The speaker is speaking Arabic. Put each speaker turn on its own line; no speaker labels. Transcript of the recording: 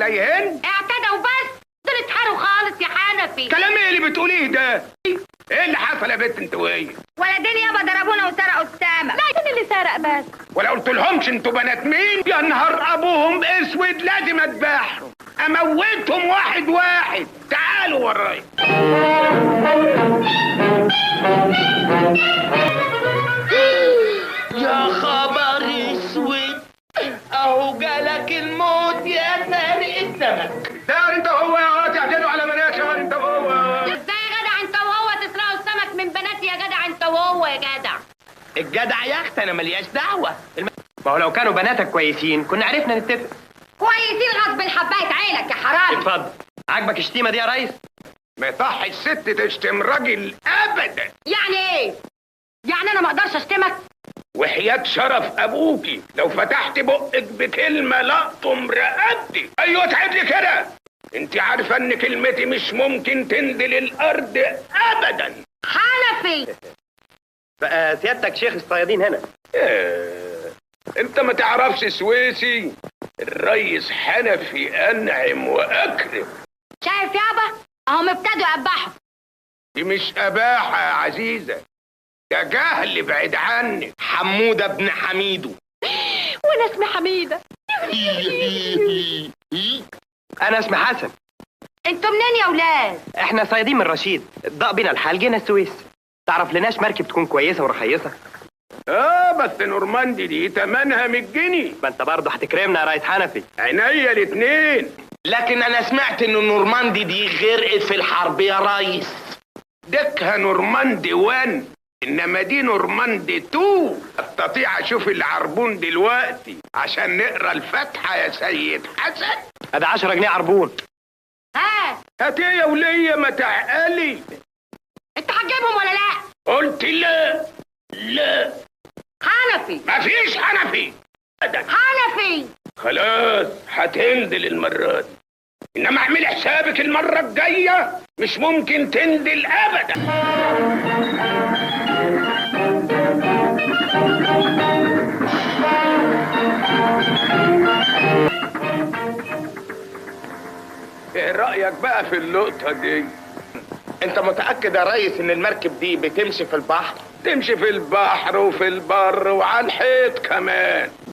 زي هند؟
اعتدى وبس، دول اتحروا خالص يا حنفي.
كلام ايه اللي بتقوليه ده؟ ايه اللي حصل يا بنت انت وهي؟
ولدين يابا ضربونا وسرقوا السمك. لا مين اللي سرق بس؟
ولا قلت لهمش انتوا بنات مين؟ يا نهار ابوهم اسود، لازم اذبحهم، اموتهم واحد واحد. تعالوا ورايا.
يا خبر اسود، اهو جالك الموت يا سارق السمك.
ده انت وهو يا واد تعتدوا على بنات يا واد انت وهو.
ازاي يا جدع انت وهو تسرقوا السمك من بناتي يا جدع انت وهو يا جدع؟
الجدع يا اختي انا ملياش دعوه.
ما هو لو كانوا بناتك كويسين كنا عرفنا نتفق.
كويسين غصب حبايه عينك يا حرامي.
اتفضل. عاجبك الشتيمه دي يا ريس؟
ما يصحش الست تشتم راجل ابدا.
يعني ايه؟ يعني انا ما اقدرش اشتمك؟
وحياة شرف ابوكي لو فتحت بقك بكلمة لقطم رقبتي. ايوه تعد لي كده. انت عارفة ان كلمتي مش ممكن تنزل الارض ابدا.
حنفي
بقى سيادتك شيخ الصيادين هنا.
انت ما تعرفش سويسي؟ الريس حنفي انعم واكرم.
شايف يابا؟ اهم ابتدوا يقبحوا.
دي مش اباحة يا عزيزة، ده جهل بعيد عنك.
حموده ابن حميدو.
وانا اسمي حميده.
انا اسمي حسن.
انتوا منين يا ولاد؟
احنا صيادين من رشيد، ضاق بينا الحال جينا السويس. تعرف لناش مركب تكون كويسه ورخيصه؟
بس نورماندي دي تمنها 100 جنيه.
ما انت برضه هتكرمنا يا ريس حنفي.
عينيا الاتنين.
لكن انا سمعت ان نورماندي دي غرقت في الحرب يا ريس.
دكها نورماندي 1، انما دي نورماندي 2. استطيع اشوف العربون دلوقتي عشان نقرا الفاتحه يا سيد حسن؟
ادي 10 جنيه عربون.
ها
هات ايه يا وليه ما تعقلي.
انت هتجيبهم ولا لا؟
قلت لا. لا
حنفي
مفيش حنفي ابدا.
حنفي
خلاص هتنزل المره دي، انما اعملي حسابك المره الجايه مش ممكن تنزل ابدا. ايه رايك بقى في اللقطه دي؟
انت متاكد يا ريس ان المركب دي بتمشي في البحر؟
تمشي في البحر وفي البر وعلى الحيط كمان.